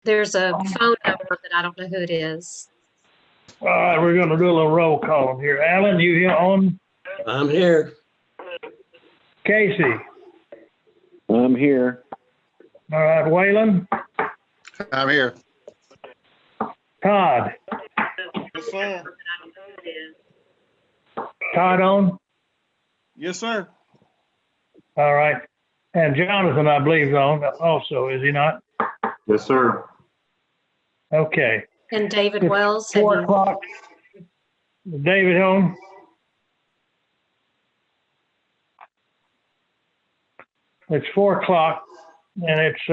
There's a phone number, but I don't know who it is. All right, we're gonna do a little roll call here. Alan, you here on? I'm here. Casey? I'm here. All right, Waylon? I'm here. Todd? Yes, sir. Todd on? Yes, sir. All right. And Jonathan, I believe, is on also, is he not? Yes, sir. Okay. And David It's Wells. 4 o'clock. David home? It's 4 o'clock and it's,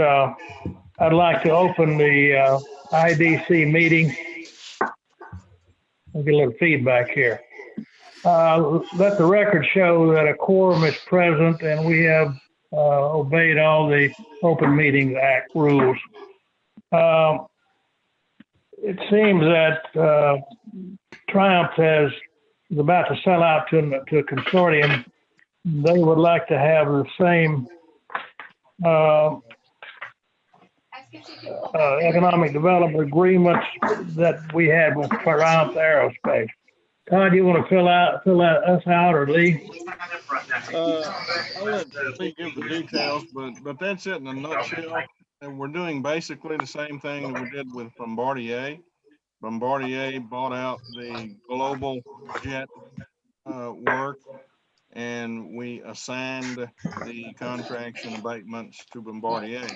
I'd like to open the IDC meeting. I'll get a little feedback here. Let the record show that a quorum is present and we have obeyed all the Open Meetings Act rules. It seems that Triumph is about to sell out to a consortium. They would like to have the same economic development agreements that we had with Triumph Aerospace. Todd, you want to fill us out, or Lee? I'll let Lee give the details, but that's it in a nutshell. And we're doing basically the same thing that we did with Bombardier. Bombardier bought out the global jet work, and we assigned the contracts and abatements to Bombardier.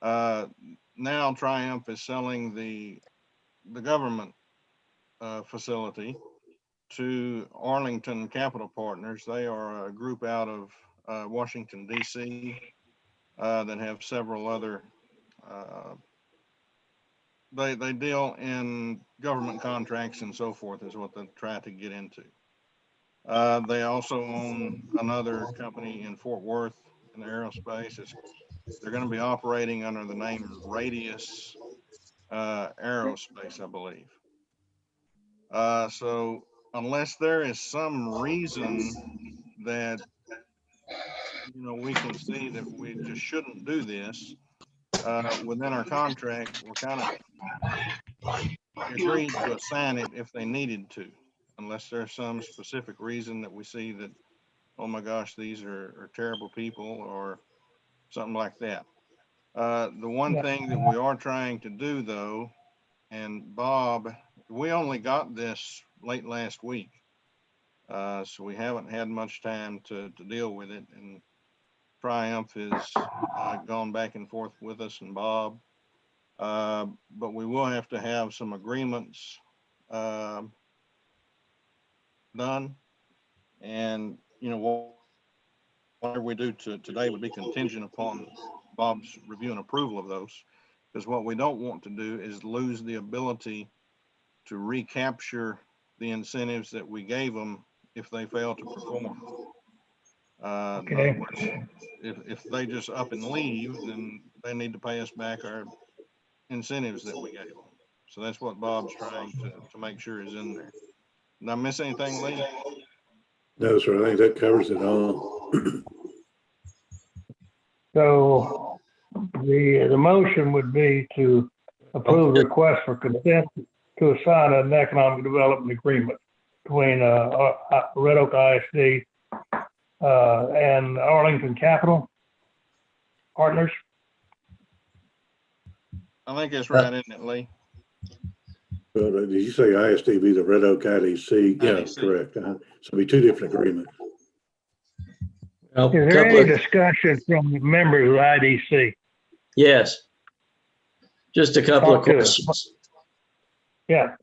Now Triumph is selling the government facility to Arlington Capital Partners. They are a group out of Washington, D.C. That have several other, they deal in government contracts and so forth is what they try to get into. They also own another company in Fort Worth in aerospace. They're going to be operating under the name Radius Aerospace, I believe. So unless there is some reason that, we can see that we just shouldn't do this, within our contract, we're kind of agreed to assign it if they needed to, unless there's some specific reason that we see that, oh my gosh, these are terrible people or something like that. The one thing that we are trying to do though, and Bob, we only got this late last week. So we haven't had much time to deal with it, and Triumph has gone back and forth with us and Bob. But we will have to have some agreements done, and whatever we do today would be contingent upon Bob's review and approval of those, because what we don't want to do is lose the ability to recapture the incentives that we gave them if they fail to perform. Okay. In other words, if they just up and leave, then they need to pay us back our incentives that we gave them. So that's what Bob's trying to make sure is in there. Did I miss anything, Lee? No, sir. I think that covers it all. So the motion would be to approve request for consent to assign an economic development agreement between Red Oak ISD and Arlington Capital Partners. I think that's right, isn't it, Lee? Did you say ISD be the Red Oak IDC? Yeah, IDC. correct. So it'll be two different agreements. Is there any discussion from members of IDC? Yes. Just a couple of questions. Yeah.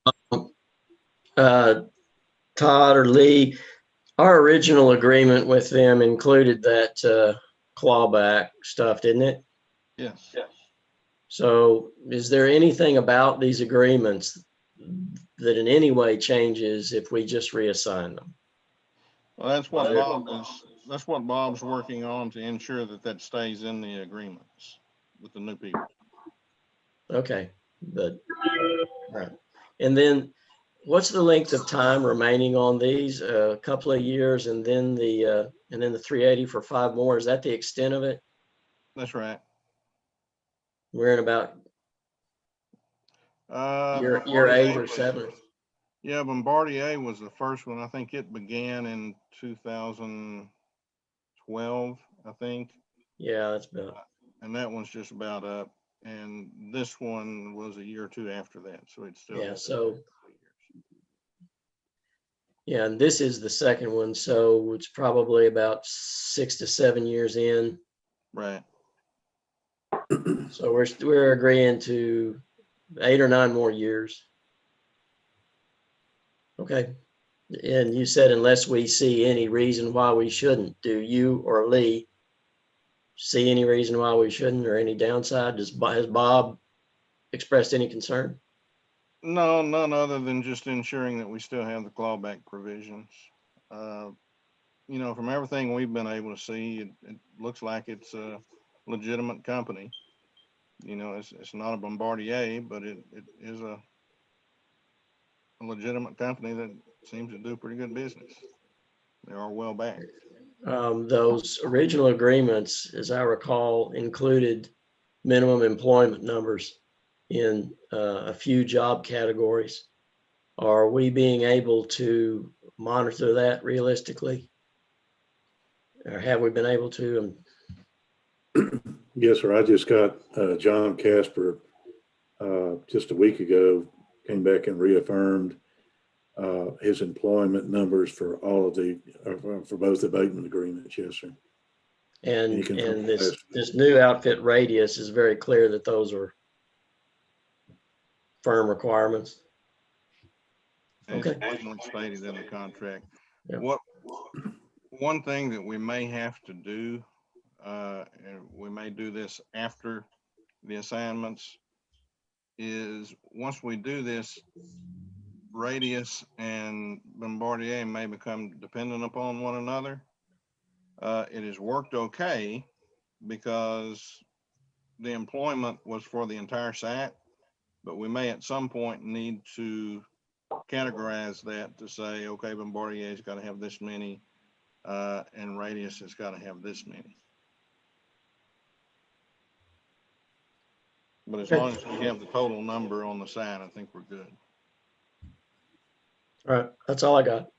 Todd or Lee, our original agreement with them included that clawback stuff, didn't it? Yes. So is there anything about these agreements that in any way changes if we just reassign them? Well, that's what Bob's working on, to ensure that stays in the agreements with the new people. Okay, but right. And then what's the length of time remaining on these? A couple of years, and then the 380 for 5 more. Is that the extent of it? That's right. We're in about Year 8 or 7? Yeah, Bombardier was the first one. I think it began in 2012, I think. Yeah, that's about. And that one's just about up. And this one was a year or two after that. So it's still. Yeah, so. Yeah, and this is the second one, so it's probably about 6 to 7 years in. Right. So we're agreeing to 8 or 9 more years. Okay. And you said unless we see any reason why we shouldn't, do you or Lee see any reason why we shouldn't or any downside? Has Bob expressed any concern? No, none other than just ensuring that we still have the clawback provisions. You know, from everything we've been able to see, it looks like it's a legitimate company. You know, it's not a Bombardier, but it is a legitimate company that seems to do pretty good business. They are well backed. Those original agreements, as I recall, included minimum employment numbers in a few job categories. Are we being able to monitor that realistically? Or have we been able to? Yes, sir. I just got John Casper just a week ago, came back and reaffirmed his employment numbers for all of for both abatement agreements. Yes, sir. And this new outfit radius is very clear that those are firm requirements. Okay. It's stated in the contract. Yeah. One thing that we may have to do, and we may do this after the assignments, is once we do this, Radius and Bombardier may become dependent upon one another. It has worked okay because the employment was for the entire site, but we may at some point need to categorize that to say, okay, Bombardier's got to have this many, and Radius has got to have this many. But as long as we have the total number on the side, I think we're good. All right, that's all I got.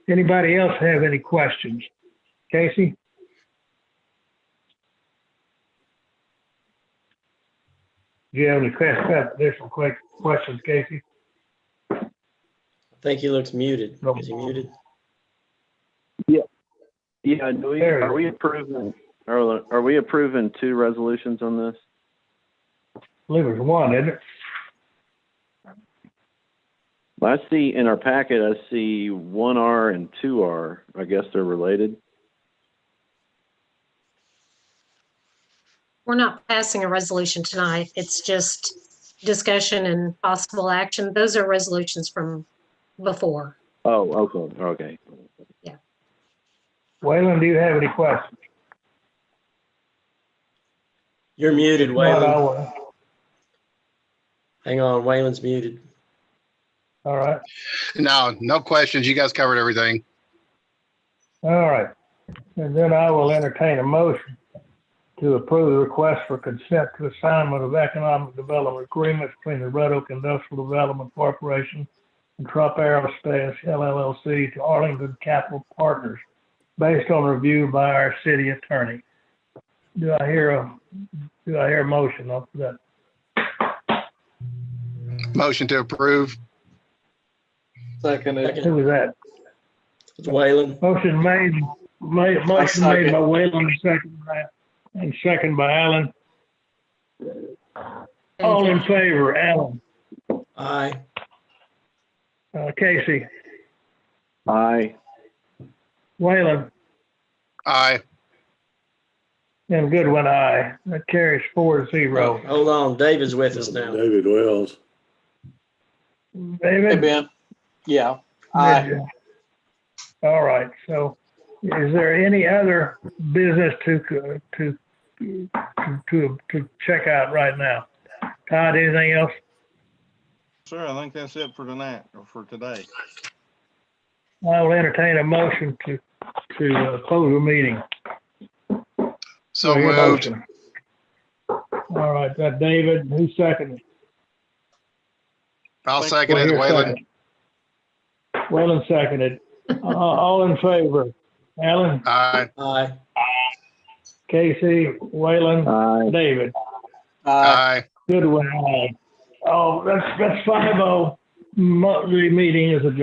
Anybody else have any questions? Casey? Do you have any additional questions, Casey? I think he looks muted. Is he muted? Yeah. Yeah. Are we approving 2 resolutions on this? I believe there's one, isn't it? I see in our packet, I see 1R and 2R. I guess they're related. We're not passing a resolution tonight. It's just discussion and possible action. Those are resolutions from before. Oh, okay. Okay. Yeah. Waylon, do you have any questions? You're muted, If not, I Waylon. will. Hang on, Waylon's muted. All right. No questions. You guys covered everything. All right. And then I will entertain a motion to approve the request for consent to assignment of economic development agreements between the Red Oak Industrial Development Corporation and Trupp Aerospace LLC to Arlington Capital Partners based on review by our city attorney. Do I hear a motion of that? Motion to approve. Seconded. Who was that? It's Waylon. Motion made by Waylon, second by Alan. All in favor, Alan. Aye. Casey. Aye. Waylon. Aye. And Goodwin, aye. That carries 4-0. Hold on, David's with us now. David Wells. Hey, David? Ben. Yeah. Aye. All right. So is there any other business to check out right now? Todd, anything else? Sir, I think that's it for tonight or for today. I will entertain a motion to close the meeting. So Do I hear a moved. motion? All right, that David, who seconded? I'll Thank- second Do I it, hear a Wayland. second? Wayland seconded. All in favor? Alan, Aye. Aye. Casey, Wayland, Aye. David. Aye. Good one. Oh, that's 5-0. The meeting is adjourned.